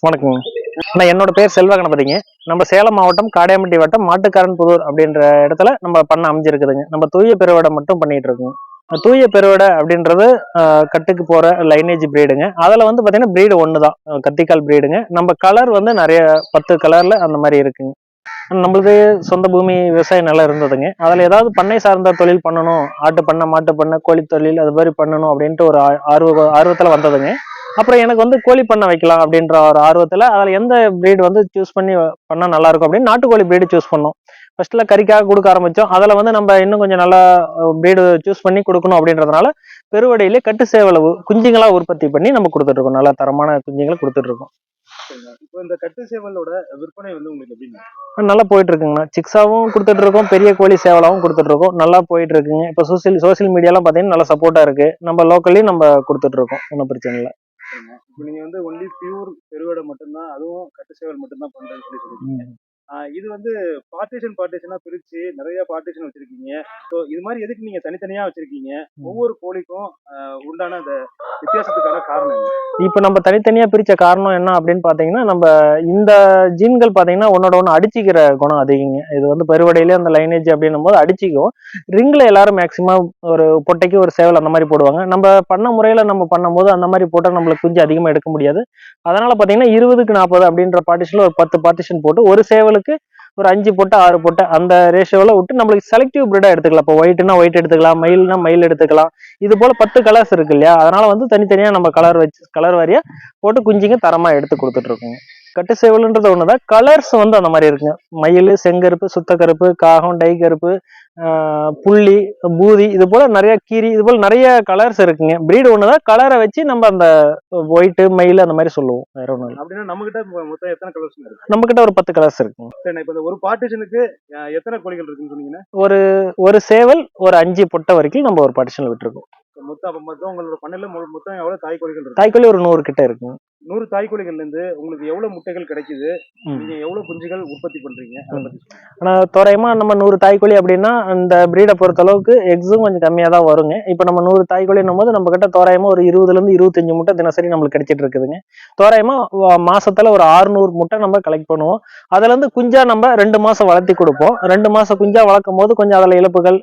வணக்கங்க. என்னோட பேர் செல்வ கணபதிங்க. நம்ம சேலம் மாவட்டம் காடையாம்பட்டி வட்டம் மாட்டுக்காரன்புதூர் அப்படின்ற இடத்துல நம்ம பண்ண அமைஞ்சிருக்குதுங்க. நம்ம தூய பெருவடை மட்டும் பண்ணிட்டு இருக்கோம். தூய பெருவடை அப்படின்றது கட்டுக்கு போற லைனேஜ் பிரீடுங்க. அதுல வந்து பாத்தீங்கன்னா பிரீடு ஒண்ணுதான், கத்திக்கால் பிரீடுங்க. நம்ம கலர் வந்து நிறைய 10 கலர்ல அந்த மாதிரி இருக்குங்க. நம்மளது சொந்த பூமி விவசாய நிலம் இருந்ததுங்க. அதுல ஏதாவது பண்ணை சார்ந்த தொழில் பண்ணணும், ஆட்டு பண்ணை மாட்டு பண்ணை கோழி தொழில் அது மாதிரி பண்ணணும் அப்படின்ட்டு ஒரு ஆர்வத்துல வந்ததுங்க. அப்புறம் எனக்கு வந்து கோழி பண்ணை வைக்கலாம் அப்படின்ற ஒரு ஆர்வத்துல அதுல எந்த பிரீடு வந்து சூஸ் பண்ணி பண்ணா நல்லா இருக்கும் அப்படின்னு நாட்டுக்கோழி பிரீடு சூஸ் பண்ணோம். ஃபர்ஸ்ட்ல கறிக்காக கொடுக்க ஆரம்பிச்சோம். அதுல வந்து நம்ம இன்னும் கொஞ்சம் நல்லா பிரீடு சூஸ் பண்ணி கொடுக்கணும் அப்படின்றதுனால பெருவடையிலே கட்டு சேவலவு குஞ்சுங்களா உற்பத்தி பண்ணி நம்ம கொடுத்துட்டு இருக்கோம். நல்ல தரமான குஞ்சுங்களை கொடுத்துட்டு இருக்கோம். இப்போ இந்த கட்டு சேவலோட விற்பனை வந்து உங்களுக்கு எப்படின்னா நல்லா போயிட்டு இருக்குங்கண்ணா. சிக்ஸாவும் கொடுத்துட்டு இருக்கோம், பெரிய கோழி சேவலாவும் கொடுத்துட்டு இருக்கோம். நல்லா போயிட்டு இருக்குங்க. இப்போ சோசியல் மீடியாலாம் பாத்தீங்கன்னா நல்லா சப்போர்ட்டா இருக்கு. நம்ம லோக்கல்லையும் நம்ம கொடுத்துட்டு இருக்கோம், ஒன்றும் பிரச்சனை இல்லை. இப்போ நீங்க வந்து ஒன்லி பியூர் பெருவடை மட்டும்தான், அதுவும் கட்டு சேவல் மட்டும்தான் பண்றேன்னு சொல்லி சொல்லிருக்கீங்க. இது வந்து பார்ட்டிஷனா பிரிச்சு நிறைய பார்ட்டிஷன் வச்சிருக்கீங்க. ஸோ இது மாதிரி எதுக்கு நீங்க தனித்தனியா வச்சிருக்கீங்க? ஒவ்வொரு கோழிக்கும் உண்டான அந்த வித்தியாசத்துக்கான காரணம் என்ன? இப்ப நம்ம தனித்தனியா பிரிச்ச காரணம் என்ன அப்படின்னு பாத்தீங்கன்னா, நம்ம இந்த ஜீன்கள் பாத்தீங்கன்னா ஒன்னோட ஒண்ணு அடிச்சுக்கிற குணம் அதிகங்க. இது வந்து பெருவடையிலே அந்த லைனேஜ் அப்படின்னும் போது அடிச்சுக்கும். ரிங்ல எல்லாரும் மேக்சிமம் ஒரு பொட்டைக்கு ஒரு சேவல் அந்த மாதிரி போடுவாங்க. நம்ம பண்ண முறையில நம்ம பண்ணும்போது அந்த மாதிரி போட்டா நம்மளுக்கு குஞ்சு அதிகமா எடுக்க முடியாது. அதனால பாத்தீங்கன்னா 20க்கு 40 அப்படின்ற பார்ட்டிஷன்ல ஒரு 10 பார்ட்டிஷன் போட்டு ஒரு சேவலுக்கு ஒரு 5 போட்டு 6 போட்டு அந்த ரேஷியோல விட்டு நம்மளுக்கு செலக்டிவ் பிரீடா எடுத்துக்கலாம். இப்போ ஒயிட்னா ஒயிட் எடுத்துக்கலாம், மயில்னா மயில் எடுத்துக்கலாம். இது போல 10 கலர்ஸ் இருக்கு இல்லையா? அதனால வந்து தனித்தனியா நம்ம கலர் வாரியா போட்டு குஞ்சுங்க தரமா எடுத்து கொடுத்துட்டு இருக்கோங்க. கட்டு சேவல்ன்றது ஒண்ணுதான். கலர்ஸ் வந்து அந்த மாதிரி இருக்குங்க. மயில், செங்கருப்பு, சுத்த கருப்பு, காகம், டை கருப்பு, புள்ளி, பூதி, இது போல நிறைய கீரி, இது போல நிறைய கலர்ஸ் இருக்குங்க. பிரீடு ஒண்ணுதான், கலரை வச்சு நம்ம அந்த ஒயிட் மயில் அந்த மாதிரி சொல்லுவோம். வேற ஒண்ணு அப்படின்னா நம்ம கிட்ட மொத்தம் எத்தனை கலர்ஸ் இருக்கு? நம்ம கிட்ட ஒரு 10 கலர்ஸ் இருக்குங்க. சரி, இப்போ ஒரு பார்ட்டிஷனுக்கு எத்தனை கோழிகள் இருக்குன்னு சொன்னீங்கன்னா? ஒரு சேவல் ஒரு 5 பொட்டை வரைக்கும் நம்ம ஒரு பார்ட்டிஷன்ல விட்டுருக்கோம். மொத்தம் உங்களோட பண்ணையில மொத்தம் எவ்வளவு தாய் கோழிகள் இருக்கு? தாய்க்கோழி ஒரு 100 கிட்ட இருக்குங்க. 100 தாய் கோழிகள்ல இருந்து உங்களுக்கு எவ்வளவு முட்டைகள் கிடைக்குது? நீங்க எவ்வளவு குஞ்சுகள் உற்பத்தி பண்றீங்க? ஆனா தோராயமா நம்ம 100 தாய்க்கோழி அப்படின்னா அந்த பிரீடை பொறுத்த அளவுக்கு எக்ஸும் கொஞ்சம் கம்மியா தான் வருங்க. இப்ப நம்ம 100 தாய்க்கோழின்னும் போது நம்ம கிட்ட தோராயமா ஒரு 20ல இருந்து 25 முட்டை தினசரி நம்மளுக்கு கிடைச்சிட்டு இருக்குதுங்க. தோராயமா மாசத்துல ஒரு 600 முட்டை நம்ம கலெக்ட் பண்ணுவோம். அதுல இருந்து குஞ்சா நம்ம 2 மாசம் வளர்த்தி கொடுப்போம். 2 மாசம் குஞ்சா வளர்க்கும் போது கொஞ்சம் அதுல இழப்புகள்,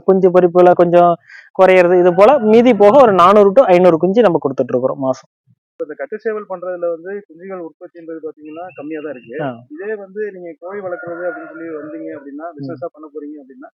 குஞ்சு பொறிப்புல கொஞ்சம் குறையிறது, இது போல மீதி போக ஒரு 400 to 500 குஞ்சு நம்ம கொடுத்துட்டு இருக்கிறோம் மாசம். இந்த கட்டு சேவல் பண்றதுல வந்து குஞ்சுகள் உற்பத்தின்றது பாத்தீங்கன்னா கம்மியா தான் இருக்கு. இதே வந்து நீங்க கோழி வளர்க்குறது அப்படின்னு சொல்லி வந்தீங்க அப்படின்னா, பிசினஸா பண்ண போறீங்க அப்படின்னா,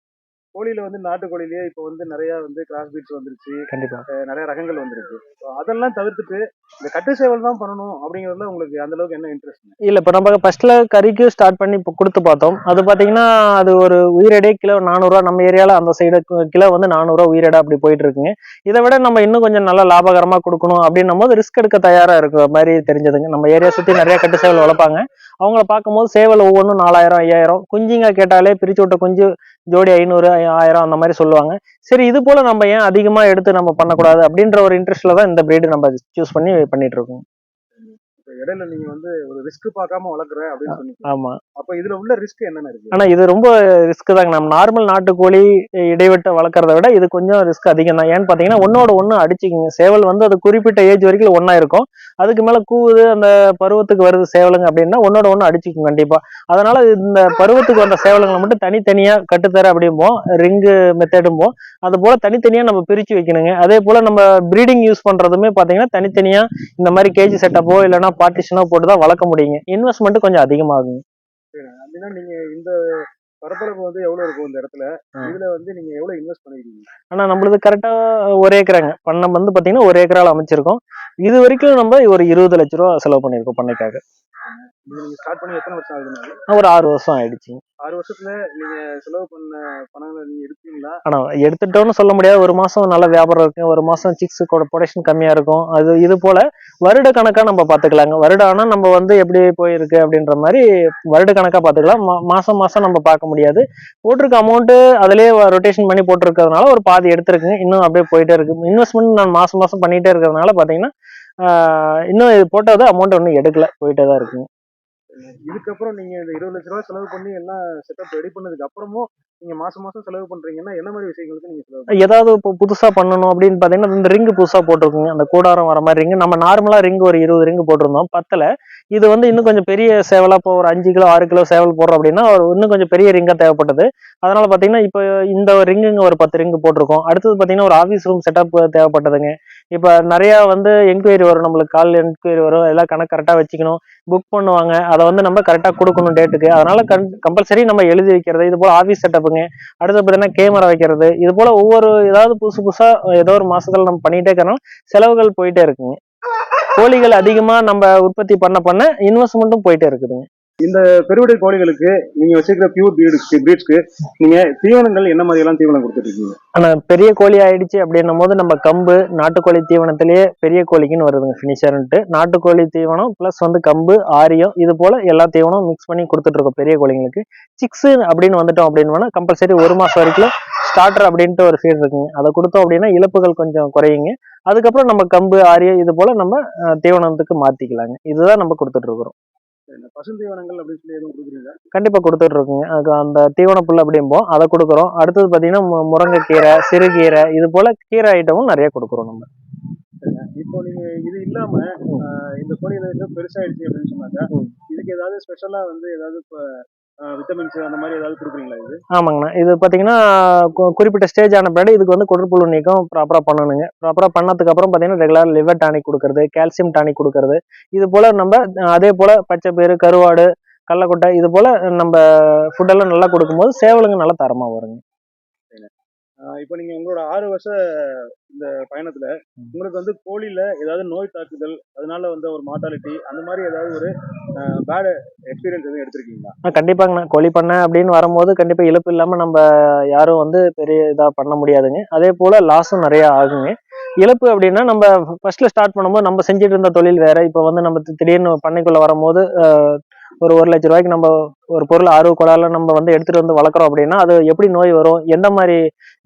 கோழியில வந்து நாட்டு கோழிலேயே இப்போ வந்து நிறைய வந்து கிராஸ் பீட்ஸ் வந்துருச்சு. கண்டிப்பா நிறைய ரகங்கள் வந்துருக்கு. அதெல்லாம் தவிர்த்துட்டு இந்த கட்டு சேவல் தான் பண்ணணும் அப்படிங்கறதுல உங்களுக்கு அந்த அளவுக்கு என்ன இன்ட்ரெஸ்ட்? இல்ல, இப்ப நம்ம ஃபர்ஸ்ட்ல கறிக்கு ஸ்டார்ட் பண்ணி கொடுத்து பார்த்தோம். அது பாத்தீங்கன்னா அது ஒரு உயிரிடே கிலோ 400 ரூபா. நம்ம ஏரியால அந்த சைடு கிலோ வந்து 400 ரூபா உயிரிடா அப்படி போயிட்டு இருக்குங்க. இதை விட நம்ம இன்னும் கொஞ்சம் நல்லா லாபகரமா கொடுக்கணும் அப்படின்னும் போது ரிஸ்க் எடுக்க தயாரா இருக்கிற மாதிரி தெரிஞ்சதுங்க. நம்ம ஏரியா சுத்தி நிறைய கட்டு சேவல் வளர்ப்பாங்க. அவங்கள பார்க்கும்போது சேவல் ஒவ்வொன்றும் 4000 5000 குஞ்சுங்க கேட்டாலே பிரிச்சு விட்ட குஞ்சு ஜோடி 500 1000 அந்த மாதிரி சொல்லுவாங்க. சரி, இது போல நம்ம ஏன் அதிகமா எடுத்து நம்ம பண்ணக்கூடாது அப்படின்ற ஒரு இன்ட்ரெஸ்ட்ல தான் இந்த பிரீடு நம்ம சூஸ் பண்ணிட்டு இருக்கோம். இடையில நீங்க வந்து ஒரு ரிஸ்க் பார்க்காம வளர்க்குறேன் அப்படின்னு சொன்னீங்க. ஆமா. அப்ப இதுல உள்ள ரிஸ்க் என்னென்ன இருக்கு? ஆனா இது ரொம்ப ரிஸ்க் தாங்க. நம்ம நார்மல் நாட்டுக்கோழி இடைவெட்ட வளர்க்கறத விட இது கொஞ்சம் ரிஸ்க் அதிகம் தான். ஏன்னு பாத்தீங்கன்னா ஒன்னோட ஒண்ணு அடிச்சுக்கிங்க. சேவல் வந்து அது குறிப்பிட்ட ஏஜ் வரைக்கும் ஒன்னா இருக்கும். அதுக்கு மேல கூவுது, அந்த பருவத்துக்கு வருது சேவலுங்க அப்படின்னா ஒன்னோட ஒண்ணு அடிச்சுக்கும் கண்டிப்பா. அதனால இந்த பருவத்துக்கு வந்த சேவலுங்களை மட்டும் தனித்தனியா கட்டுத்தர அப்படிம்போம், ரிங்கு மெத்தடும்போம். அது போல தனித்தனியா நம்ம பிரிச்சு வைக்கணுங்க. அதே போல நம்ம பிரீடிங் யூஸ் பண்றதுமே பாத்தீங்கன்னா தனித்தனியா இந்த மாதிரி கேஜி செட்டப்போ இல்லைன்னா பார்ட்டிஷனோ போட்டுதான் வளர்க்க முடியுங்க. இன்வெஸ்ட்மெண்ட் கொஞ்சம் அதிகமாகுங்க. அப்படின்னா நீங்க இந்த பரப்பளவு வந்து எவ்வளவு இருக்கும் இந்த இடத்துல? இதுல வந்து நீங்க எவ்வளவு இன்வெஸ்ட் பண்ணிருக்கீங்க? ஆனா நம்மளது கரெக்டா 1 ஏக்கராங்க. பண்ணை வந்து பாத்தீங்கன்னா 1 ஏக்கரால அமைச்சிருக்கோம். இது வரைக்கும் நம்ம ஒரு 20 லட்ச ரூபா செலவு பண்ணிருக்கோம் பண்ணைக்காக. நீங்க ஸ்டார்ட் பண்ணி எத்தனை வருஷம் ஆகுதுனால? ஒரு 6 வருஷம் ஆயிடுச்சு. 6 வருஷத்துல நீங்க செலவு பண்ண பணங்களை நீங்க எடுத்தீங்களா? ஆனா எடுத்துட்டோம்னு சொல்ல முடியாது. ஒரு மாசம் நல்ல வியாபாரம் இருக்கு, ஒரு மாசம் சிக்ஸ் ப்ரொடக்ஷன் கம்மியா இருக்கும். அது இது போல வருட கணக்கா நம்ம பாத்துக்கலாங்க. வருடம் ஆனா நம்ம வந்து எப்படி போயிருக்கு அப்படின்ற மாதிரி வருட கணக்கா பாத்துக்கலாம். மாசம் மாசம் நம்ம பார்க்க முடியாது. போட்டிருக்க அமௌண்ட் அதுலயே ரொட்டேஷன் பண்ணி போட்டிருக்கிறதுனால ஒரு பாதி எடுத்திருக்குங்க. இன்னும் அப்படியே போயிட்டே இருக்கு. இன்வெஸ்ட்மெண்ட் நான் மாசம் மாசம் பண்ணிட்டே இருக்கிறதுனால பாத்தீங்கன்னா இன்னும் இது போட்டது அமௌண்ட் ஒன்றும் எடுக்கல, போயிட்டே தான் இருக்குங்க. இதுக்கப்புறம் நீங்க இந்த 20 லட்ச ரூபாய் செலவு பண்ணி எல்லாம் செட்டப் ரெடி பண்ணதுக்கு அப்புறமும் நீங்க மாசம் மாசம் செலவு பண்றீங்கன்னா என்ன மாதிரி விஷயங்களுக்கு நீங்க செலவு ஏதாவது இப்போ புதுசா பண்ணணும் அப்படின்னு பாத்தீங்கன்னா இந்த ரிங்கு புதுசா போட்டிருக்குங்க, அந்த கூடாரம் வர மாதிரி ரிங்கு. நம்ம நார்மலா ரிங்கு ஒரு 20 ரிங்கு போட்டிருந்தோம், பத்தல. இது வந்து இன்னும் கொஞ்சம் பெரிய சேவலா, இப்போ ஒரு 5 கிலோ 6 கிலோ சேவல் போடுறோம் அப்படின்னா ஒரு இன்னும் கொஞ்சம் பெரிய ரிங்கா தேவைப்பட்டது. அதனால பாத்தீங்கன்னா இப்போ இந்த ரிங்குங்க ஒரு 10 ரிங்கு போட்டிருக்கோம். அடுத்தது பாத்தீங்கன்னா ஒரு ஆஃபீஸ் ரூம் செட்டப் தேவைப்பட்டதுங்க. இப்ப நிறைய வந்து என்கொயரி வரும், நம்மளுக்கு கால் என்கொயரி வரும், எல்லாம் கணக்கு கரெக்டா வச்சுக்கணும், புக் பண்ணுவாங்க, அதை வந்து நம்ம கரெக்டா கொடுக்கணும் டேட்டுக்கு. அதனால கம்பல்சரி நம்ம எழுதி வைக்கிறது, இது போல ஆஃபீஸ் செட்டப்புங்க. அடுத்து பாத்தீங்கன்னா கேமரா வைக்கிறது, இது போல ஒவ்வொரு ஏதாவது புதுசு புதுசா ஏதோ ஒரு மாசத்துல நம்ம பண்ணிட்டே இருக்கறோம், செலவுகள் போயிட்டே இருக்குங்க. கோழிகள் அதிகமா நம்ம உற்பத்தி பண்ண பண்ண இன்வெஸ்ட்மெண்ட்டும் போயிட்டே இருக்குதுங்க. இந்த பெருவிடை கோழிகளுக்கு நீங்க வச்சிருக்கிற பியூர் பிரீட்ஸ்க்கு நீங்க தீவனங்கள் என்ன மாதிரி எல்லாம் தீவனம் கொடுத்துட்டு இருக்கீங்க? ஆனா பெரிய கோழி ஆயிடுச்சு அப்படின்னும் போது நம்ம கம்பு, நாட்டுக்கோழி தீவனத்திலேயே பெரிய கோழிக்குன்னு வருதுங்க ஃபினிஷர்ன்ட்டு. நாட்டுக்கோழி தீவனம் பிளஸ் வந்து கம்பு, ஆரியம், இது போல எல்லா தீவனம் மிக்ஸ் பண்ணி கொடுத்துட்டு இருக்கோம் பெரிய கோழிங்களுக்கு. சிக்ஸ் அப்படின்னு வந்துட்டோம் அப்படின்னு கம்பல்சரி 1 மாசம் வரைக்கும் ஸ்டார்டர் அப்படின்ட்டு ஒரு ஃபீட் இருக்குங்க, அதை கொடுத்தோம் அப்படின்னா இழப்புகள் கொஞ்சம் குறையுங்க. அதுக்கப்புறம் நம்ம கம்பு, ஆரியம் இது போல நம்ம தீவனத்துக்கு மாத்திக்கலாங்க. இதுதான் நம்ம கொடுத்துட்டு இருக்கிறோம். பசுந்தீவனங்கள் அப்படின்னு சொல்லி எதுவும் கொடுக்குறீங்களா? கண்டிப்பா கொடுத்துட்டு இருக்குங்க. அதுக்கு அந்த தீவன புல் அப்படிம்போம், அதை கொடுக்குறோம். அடுத்தது பாத்தீங்கன்னா முருங்கைக்கீரை, சிறுகீரை, இது போல கீரை ஐட்டமும் நிறைய கொடுக்குறோம் நம்ம. இப்போ நீங்க இது இல்லாம இந்த கோழிகள் பெருசாயிடுச்சு அப்படின்னு சொன்னாக்கா இதுக்கு ஏதாவது ஸ்பெஷலா வந்து ஏதாவது விட்டமின்ஸ் அந்த மாதிரி ஏதாவது கொடுக்குறீங்களா? இது ஆமாங்கண்ணா, இது பாத்தீங்கன்னா குறிப்பிட்ட ஸ்டேஜ் ஆன பின்னாடி இதுக்கு வந்து குடற்புழு நீக்கம் ப்ராப்பரா பண்ணணுங்க. ப்ராப்பரா பண்ணதுக்கு அப்புறம் பாத்தீங்கன்னா ரெகுலர் லிவர் டானிக் கொடுக்கறது, கால்சியம் டானிக் கொடுக்கறது, இது போல நம்ம அதே போல பச்சை பயிறு, கருவாடு, கடலக்கொட்டை, இது போல நம்ம ஃபுட்டெல்லாம் நல்லா கொடுக்கும்போது சேவலுங்க நல்லா தரமா வருங்க. இப்போ நீங்க உங்களோட 6 வருஷ இந்த பயணத்துல உங்களுக்கு வந்து கோழில ஏதாவது நோய் தாக்குதல், அதனால வந்து ஒரு மார்டாலிட்டி அந்த மாதிரி ஏதாவது ஒரு பேட் எக்ஸ்பீரியன்ஸ் எதுவும் எடுத்திருக்கீங்களா? கண்டிப்பாங்கண்ணா, கோழி பண்ணை அப்படின்னு வரும்போது கண்டிப்பா இழப்பு இல்லாம நம்ம யாரும் வந்து பெரிய இதா பண்ண முடியாதுங்க. அதே போல லாஸும் நிறைய ஆகுங்க. இழப்பு அப்படின்னா நம்ம ஃபர்ஸ்ட்ல ஸ்டார்ட் பண்ணும்போது நம்ம செஞ்சுட்டு இருந்த தொழில் வேற, இப்போ வந்து நம்ம திடீர்னு பண்ணைக்குள்ள வரும்போது ஒரு 1 லட்ச ரூபாய்க்கு நம்ம ஒரு பொருள் ஆர்வ கோளாறுல நம்ம வந்து எடுத்துட்டு வந்து வளர்க்குறோம் அப்படின்னா அது எப்படி நோய் வரும், எந்த மாதிரி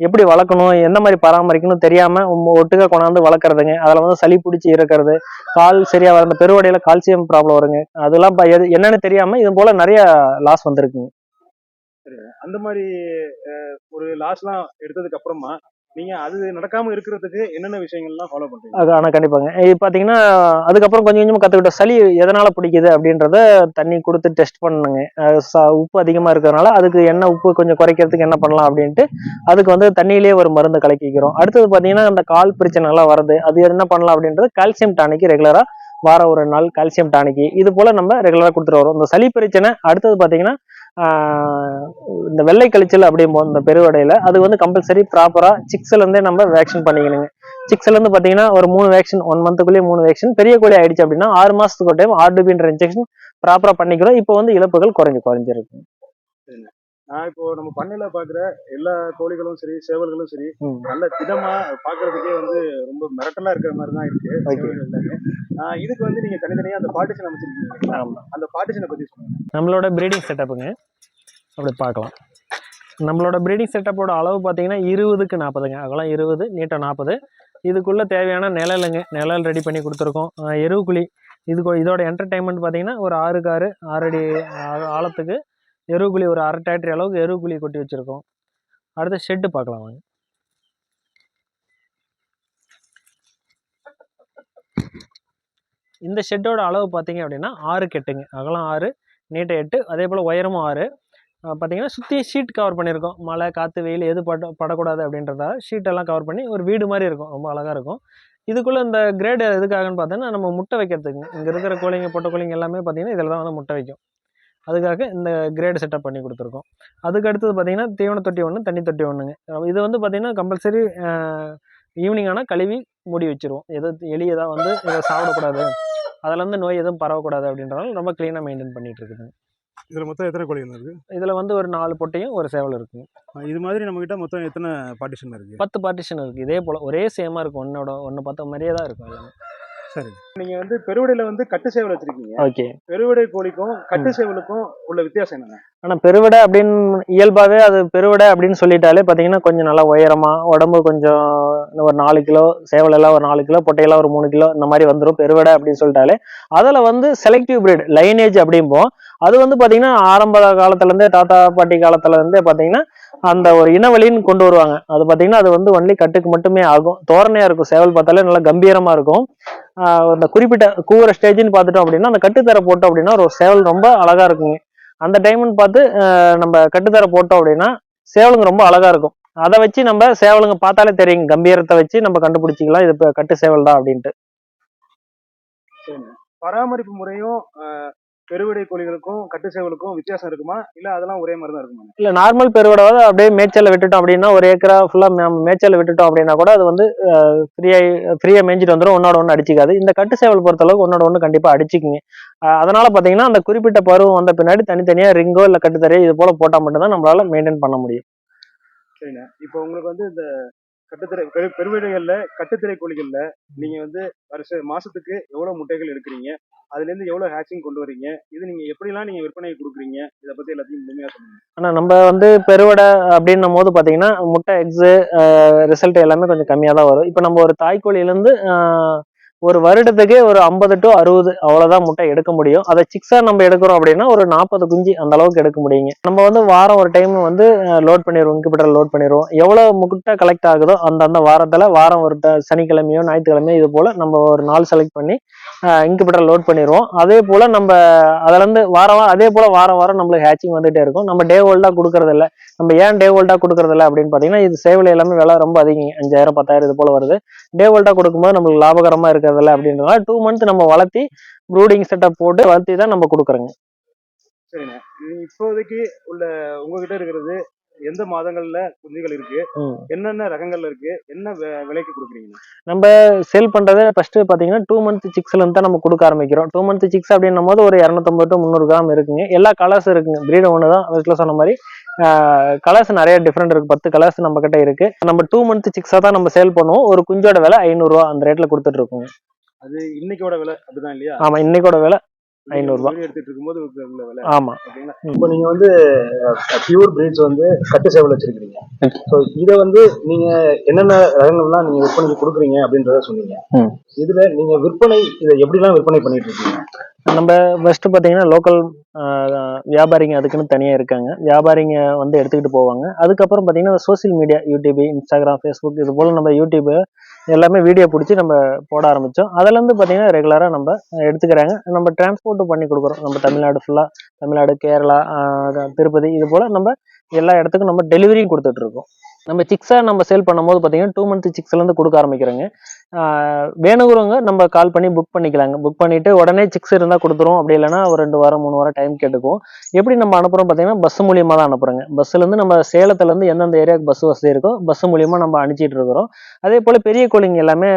எப்படி வளர்க்கணும், எந்த மாதிரி பராமரிக்கணும் தெரியாம ஒட்டுக்க கொண்டாந்து வளர்க்குறதுங்க. அதுல வந்து சளி பிடிச்சி இருக்கிறது, கால் சரியா வர, அந்த பெருவடையில கால்சியம் ப்ராப்ளம் வருங்க, அதெல்லாம் என்னன்னு தெரியாம இது போல நிறைய லாஸ் வந்திருக்குங்க. அந்த மாதிரி ஒரு லாஸ்லாம் எடுத்ததுக்கு அப்புறமா நீங்க அது நடக்காம இருக்கிறதுக்கு என்னென்ன விஷயங்கள்லாம் ஃபாலோ பண்றீங்க? அது ஆனா கண்டிப்பாங்க. இது பாத்தீங்கன்னா அதுக்கப்புறம் கொஞ்சம் கொஞ்சமா கத்துக்கிட்ட சளி எதனால பிடிக்குது அப்படின்றத தண்ணி கொடுத்து டெஸ்ட் பண்ணுங்க. உப்பு அதிகமா இருக்கிறதுனால அதுக்கு என்ன உப்பு கொஞ்சம் குறைக்கிறதுக்கு என்ன பண்ணலாம் அப்படின்ட்டு அதுக்கு வந்து தண்ணியிலேயே ஒரு மருந்து கலக்கிக்கிறோம். அடுத்தது பாத்தீங்கன்னா அந்த கால் பிரச்சனை எல்லாம் வருது, அது என்ன பண்ணலாம் அப்படின்றது கால்சியம் டானிக் ரெகுலரா வாரம் ஒரு நாள் கால்சியம் டானிக் இது போல நம்ம ரெகுலரா கொடுத்துட்டு வரோம். இந்த சளி பிரச்சனை அடுத்தது பாத்தீங்கன்னா இந்த வெள்ளை கழிச்சல் அப்படிம்போம் இந்த பெருவடையில, அது வந்து கம்பல்சரி ப்ராப்பரா சிக்ஸ்ல இருந்தே நம்ம வேக்சின் பண்ணிக்கணுங்க. சிக்ஸ்ல இருந்து பாத்தீங்கன்னா ஒரு 3 வேக்சின் 1 மந்த்துக்குள்ளேயே 3 வேக்சின். பெரிய கோழி ஆயிடுச்சு அப்படின்னா 6 மாசத்துக்கு ஒரு டைம் ஆர்டிபின்ற இன்ஜெக்ஷன் ப்ராப்பரா பண்ணிக்கிறோம். இப்போ வந்து இழப்புகள் குறைஞ்சிருக்கு. நான் இப்போ நம்ம பண்ணையில பாக்குற எல்லா கோழிகளும் சரி, சேவல்களும் சரி, நல்ல திடமா பாக்குறதுக்கே வந்து ரொம்ப மிரட்டலா இருக்கிற மாதிரி தான் இருக்கு. இதுக்கு வந்து நீங்க தனித்தனியா அந்த பார்ட்டிஷன் அமைச்சிருக்கீங்க, அந்த பார்ட்டிஷனை பத்தி சொல்லுங்க. நம்மளோட பிரீடிங் செட்டப்புங்க அப்படி பார்க்கலாம். நம்மளோட பிரீடிங் செட்டப்போட அளவு பார்த்தீங்கன்னா 20க்கு 40ங்க, அகலம் 20, நீட்டம் 40. இதுக்குள்ள தேவையான நிழலுங்க, நிழல் ரெடி பண்ணி கொடுத்துருக்கோம். எருவுக்குழி, இதோட என்டர்டைன்மெண்ட் பார்த்தீங்கன்னா ஒரு 6க்கு 6 அடி ஆழத்துக்கு எருவுக்குழி, ஒரு அரை டிராக்டரி அளவுக்கு எருவுக்குழி கொட்டி வச்சிருக்கோம். அடுத்து ஷெட்டு பார்க்கலாம் வாங்க. இந்த ஷெட்டோட அளவு பார்த்தீங்க அப்படின்னா 6க்கு 8ங்க, அகலம் 6, நீட்டம் 8, அதே போல் உயரமும் 6. பார்த்தீங்கன்னா சுற்றி ஷீட் கவர் பண்ணியிருக்கோம், மழை காற்று வெயில் எது படக்கூடாது அப்படின்றதா ஷீட்டெல்லாம் கவர் பண்ணி ஒரு வீடு மாதிரி இருக்கும், ரொம்ப அழகாக இருக்கும். இதுக்குள்ளே இந்த கிரேடு எதுக்காகன்னு பார்த்தீங்கன்னா நம்ம முட்டை வைக்கிறதுக்கு. இங்கே இருக்கிற கோழிங்க பொட்டை கோழிங்க எல்லாமே பார்த்தீங்கன்னா இதில் தான் வந்து முட்டை வைக்கும், அதுக்காக இந்த கிரேடு செட்டப் பண்ணி கொடுத்துருக்கோம். அதுக்கு அடுத்தது பார்த்தீங்கன்னா தீவன தொட்டி 1, தண்ணி தொட்டி 1ங்க. இது வந்து பார்த்தீங்கன்னா கம்பல்சரி ஈவினிங் ஆனால் கழுவி மூடி வச்சுருவோம். எலி எதாவது வந்து இதை சாப்பிடக்கூடாது, அதில் வந்து நோய் எதுவும் பரவக்கூடாது அப்படின்றனால ரொம்ப க்ளீனாக மெயின்டைன் பண்ணிகிட்டு இருக்குதுங்க. இதில் மொத்தம் எத்தனை கோழிகள் இருக்குது? இதில் வந்து ஒரு 4 பொட்டையும் ஒரு சேவல் இருக்குங்க. இது மாதிரி நம்மகிட்ட மொத்தம் எத்தனை பார்ட்டிஷன் இருக்குது? 10 பார்ட்டிஷன் இருக்குது. இதே போல் ஒரே சேமாக இருக்கும், ஒன்று பார்த்த மாதிரியே தான் இருக்கும் எல்லாமே. சரி. நீங்க வந்து பெருவிடையில வந்து கட்டு சேவல் வச்சிருக்கீங்க. ஓகே. பெருவிடை கோழிக்கும் கட்டு சேவலுக்கும் உள்ள வித்தியாசம் என்னங்க? ஆனா பெருவிடை அப்படின்னு இயல்பாவே அது பெருவிடை அப்படின்னு சொல்லிட்டாலே பாத்தீங்கன்னா கொஞ்சம் நல்லா உயரமா உடம்பு கொஞ்சம் ஒரு 4 கிலோ, சேவல் எல்லாம் ஒரு 4 கிலோ, பொட்டையெல்லாம் ஒரு 3 கிலோ இந்த மாதிரி வந்துடும் பெருவிடை அப்படின்னு சொல்லிட்டாலே. அதுல வந்து செலக்டிவ் பிரீட் லைனேஜ் அப்படிம்போம். அது வந்து பாத்தீங்கன்னா ஆரம்ப காலத்துல இருந்தே தாத்தா பாட்டி காலத்துல இருந்தே பாத்தீங்கன்னா அந்த ஒரு இனவெளின்னு கொண்டு வருவாங்க. அது பாத்தீங்கன்னா அது வந்து ஒன்லி கட்டுக்கு மட்டுமே ஆகும். தோரணையா இருக்கும், சேவல் பார்த்தாலே நல்லா கம்பீரமா இருக்கும். அந்த குறிப்பிட்ட கூவுற ஸ்டேஜ்னு பார்த்துட்டோம் அப்படின்னா அந்த கட்டுத்தர போட்டோம் அப்படின்னா ஒரு சேவல் ரொம்ப அழகா இருக்குங்க. அந்த டைம்னு பார்த்து நம்ம கட்டுத்தர போட்டோம் அப்படின்னா சேவலுங்க ரொம்ப அழகா இருக்கும். அதை வச்சு நம்ம சேவலுங்க பார்த்தாலே தெரியும், கம்பீரத்தை வச்சு நம்ம கண்டுபிடிச்சிக்கலாம் இது கட்டு சேவல் தான் அப்படின்ட்டு. பராமரிப்பு முறையும் பெருவிடை கோழிகளுக்கும் கட்டு சேவலுக்கும் வித்தியாசம் இருக்குமா, இல்ல அதெல்லாம் ஒரே மாதிரி தான் இருக்குமா? இல்ல நார்மல் பெருவிடை அப்படியே மேய்ச்சல்ல விட்டுட்டோம் அப்படின்னா ஒரு ஏக்கரா ஃபுல்லா மேய்ச்சல்ல விட்டுட்டோம் அப்படின்னா கூட அது வந்து ஃப்ரீயா மேய்ஞ்சிட்டு வந்துடும், ஒன்னோட ஒன்று அடிச்சிக்காது. இந்த கட்டு சேவல் பொறுத்த அளவுக்கு ஒன்னோட ஒன்று கண்டிப்பா அடிச்சுக்குங்க. அதனால பாத்தீங்கன்னா அந்த குறிப்பிட்ட பருவம் வந்த பின்னாடி தனித்தனியா ரிங்கோ இல்ல கட்டுத்தரையோ இது போல போட்டா மட்டும்தான் நம்மளால மெயின்டைன் பண்ண முடியும். சரிண்ணா. இப்போ உங்களுக்கு வந்து இந்த கட்டுத்திரை பெருவிடைகள்ல கட்டுத்திரை கோழிகள்ல நீங்க வந்து மாசத்துக்கு எவ்வளவு முட்டைகள் எடுக்கிறீங்க, அதுல இருந்து எவ்வளவு ஹேச்சிங் கொண்டு வரீங்க, இது நீங்க எப்படிலாம் நீங்க விற்பனை கொடுக்குறீங்க, இதை பத்தி எல்லாத்தையும் முழுமையா சொல்லுங்க. ஆனா நம்ம வந்து பெருவிடை அப்படின்னும் போது பாத்தீங்கன்னா முட்டை எக்ஸு ரிசல்ட் எல்லாமே கொஞ்சம் கம்மியா தான் வரும். இப்ப நம்ம ஒரு தாய்க்கோழில இருந்து ஒரு வருடத்துக்கு ஒரு 50 to 60 அவ்வளவுதான் முட்டை எடுக்க முடியும். அதை சிக்ஸா நம்ம எடுக்கிறோம் அப்படின்னா ஒரு 40 குஞ்சு அந்த அளவுக்கு எடுக்க முடியுங்க. நம்ம வந்து வாரம் ஒரு டைம் வந்து லோட் பண்ணிடுவோம், இன்குபேட்டர் லோட் பண்ணிடுவோம். எவ்வளவு முட்டை கலெக்ட் ஆகுதோ அந்த வாரத்துல வாரம் ஒரு சனிக்கிழமையோ ஞாயிற்றுக்கிழமையோ இது போல நம்ம ஒரு நாள் செலக்ட் பண்ணி இன்குபேட்டர் லோட் பண்ணிடுவோம். அதே போல நம்ம அதுல இருந்து வாரம் வாரம் நம்மளுக்கு ஹேச்சிங் வந்துட்டே இருக்கும். நம்ம டே ஓல்டா கொடுக்கறது இல்லை. நம்ம ஏன் டே ஓல்டா கொடுக்கறது இல்லை அப்படின்னு பாத்தீங்கன்னா இது சேவல் எல்லாமே விலை ரொம்ப அதிகம், 5000 10,000 இது போல வருது. டே ஓல்டா கொடுக்கும்போது நம்மளுக்கு லாபகரமா இருக்கிறதில்ல அப்படின்றதுனால 2 months நம்ம வளர்த்தி ப்ரூடிங் செட்டப் போட்டு வளர்த்தி தான் நம்ம கொடுக்குறோங்க. சரிங்க. இப்போதைக்கு உள்ள உங்ககிட்ட இருக்கிறது எந்த மாதங்கள்ல குஞ்சுகள் இருக்கு, என்னென்ன ரகங்கள்ல இருக்கு, என்ன விலைக்கு கொடுக்குறீங்க? நம்ம சேல் பண்றது ஃபர்ஸ்ட் பாத்தீங்கன்னா 2 month சிக்ஸ்ல இருந்து தான் நம்ம கொடுக்க ஆரம்பிக்கிறோம். 2 month சிக்ஸ் அப்படின்னும் போது ஒரு 250 to 300 கிராம் இருக்குங்க. எல்லா கலர்ஸ் இருக்குங்க, பிரீடு ஒன்று தான் வீட்டில் சொன்ன மாதிரி. கலர்ஸ் நிறைய டிஃப்ரெண்ட் இருக்கு, 10 கலர்ஸ் நம்ம கிட்ட இருக்கு. நம்ம 2 month சிக்ஸா தான் நம்ம சேல் பண்ணுவோம். ஒரு குஞ்சோட விலை 500 ரூபா அந்த ரேட்ல கொடுத்துட்டு இருக்கோங்க. அது இன்னைக்கோட விலை அப்படிதான் இல்லையா? ஆமா, இன்னைக்கோட விலை 500 ரூபாய் எடுத்துட்டு இருக்கும்போது விலை. ஆமா. இப்போ நீங்க வந்து பியூர் பிரீட்ஸ் வந்து கட்டு சேவல் வச்சிருக்கீங்க. ஸோ இதை வந்து நீங்க என்னென்ன ரகங்கள்லாம் நீங்க விற்பனைக்கு கொடுக்குறீங்க அப்படின்றத சொன்னீங்க. இதுல நீங்க விற்பனை இதை எப்படிலாம் விற்பனை பண்ணிட்டு இருக்கீங்க? நம்ம ஃபர்ஸ்ட் பாத்தீங்கன்னா லோக்கல் வியாபாரிங்க அதுக்குன்னு தனியா இருக்காங்க. வியாபாரிங்க வந்து எடுத்துக்கிட்டு போவாங்க. அதுக்கப்புறம் பாத்தீங்கன்னா social media, YouTube, Instagram, Facebook இது போல நம்ம யூடியூப் எல்லாமே வீடியோ பிடிச்சி நம்ம போட ஆரம்பிச்சோம். அதுல இருந்து பாத்தீங்கன்னா ரெகுலரா நம்ம எடுத்துக்கிறாங்க. நம்ம டிரான்ஸ்போர்ட் பண்ணி கொடுக்குறோம். நம்ம தமிழ்நாடு ஃபுல்லா, தமிழ்நாடு, கேரளா, திருப்பதி இது போல நம்ம எல்லா இடத்துக்கும் நம்ம டெலிவரியும் கொடுத்துட்டு இருக்கோம். நம்ம சிக்ஸா நம்ம சேல் பண்ணும்போது பாத்தீங்கன்னா 2 month சிக்ஸ்ல இருந்து கொடுக்க ஆரம்பிக்கிறோங்க. வேணுங்கிறவங்க நம்ம கால் பண்ணி புக் பண்ணிக்கலாங்க. புக் பண்ணிட்டு உடனே சிக்ஸ் இருந்தா கொடுத்துருவோம், அப்படி இல்லைன்னா ஒரு 2 வாரம் 3 வாரம் டைம் கேட்டுக்குவோம். எப்படி நம்ம அனுப்புறோம் பாத்தீங்கன்னா பஸ் மூலியமா தான் அனுப்புறோங்க. பஸ்ல இருந்து நம்ம சேலத்துல இருந்து எந்தெந்த ஏரியாவுக்கு பஸ் வசதி இருக்கோ பஸ் மூலியமா நம்ம அனுப்பிச்சிட்டு இருக்கிறோம். அதே போல பெரிய கோழிங்க எல்லாமே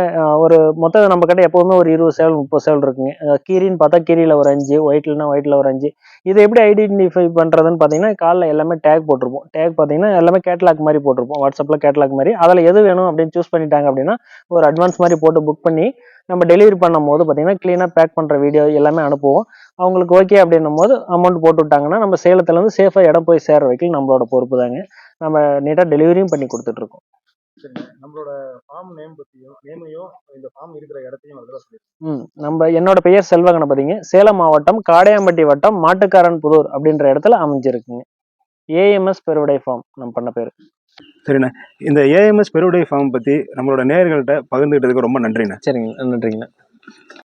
ஒரு மொத்தம் நம்ம கிட்ட எப்பவுமே ஒரு 20 சேவல் 30 சேவல் இருக்குங்க. கீரின்னு பார்த்தா கீரியில ஒரு 5, ஒயிட்ல ஒரு 5. இதை எப்படி ஐடென்டிஃபை பண்றதுன்னு பாத்தீங்கன்னா காலைல எல்லாமே டேக் போட்டிருப்போம். டேக் பாத்தீங்கன்னா எல்லாமே கேட்லாக் மாதிரி போட்டிருப்போம், வாட்ஸ்அப்ல கேட்லாக் மாதிரி. அதில் எது வேணும் அப்படின்னு சூஸ் பண்ணிட்டாங்க அப்படின்னா ஒரு அட்வான்ஸ் மாதிரி போட்டு புக் பண்ணி நம்ம டெலிவரி பண்ணும் போது பார்த்தீங்கன்னா கிளீனாக பேக் பண்ணுற வீடியோ எல்லாமே அனுப்புவோம். அவங்களுக்கு ஓகே அப்படின்னும் போது அமௌண்ட் போட்டு விட்டாங்கன்னா நம்ம சேலத்துலேருந்து சேஃபாக இடம் போய் சேர வைக்கல நம்மளோட பொறுப்பு தாங்க. நம்ம நீட்டாக டெலிவரியும் பண்ணி கொடுத்துட்ருக்கோம். நம்மளோட ஃபார்ம் நேம் பற்றியும் நேமையும் இந்த ஃபார்ம் இருக்கிற இடத்தையும் என்னோட பெயர் செல்வ கணபதிங்க. சேலம் மாவட்டம் காடையாம்பட்டி வட்டம் மாட்டுக்காரன் புதூர் அப்படின்ற இடத்துல அமைஞ்சிருக்குங்க. ஏஎம்எஸ் பெருவிடை ஃபார்ம் நம்ம பண்ண பேர். சரிண்ணா, இந்த ஏஎம்எஸ் பெருவிடை ஃபார்ம் பற்றி நம்மளோட நேயர்கள்ட்ட பகிர்ந்துக்கிட்டதுக்கு ரொம்ப நன்றிண்ணா. சரிங்க, நன்றிங்கண்ணா.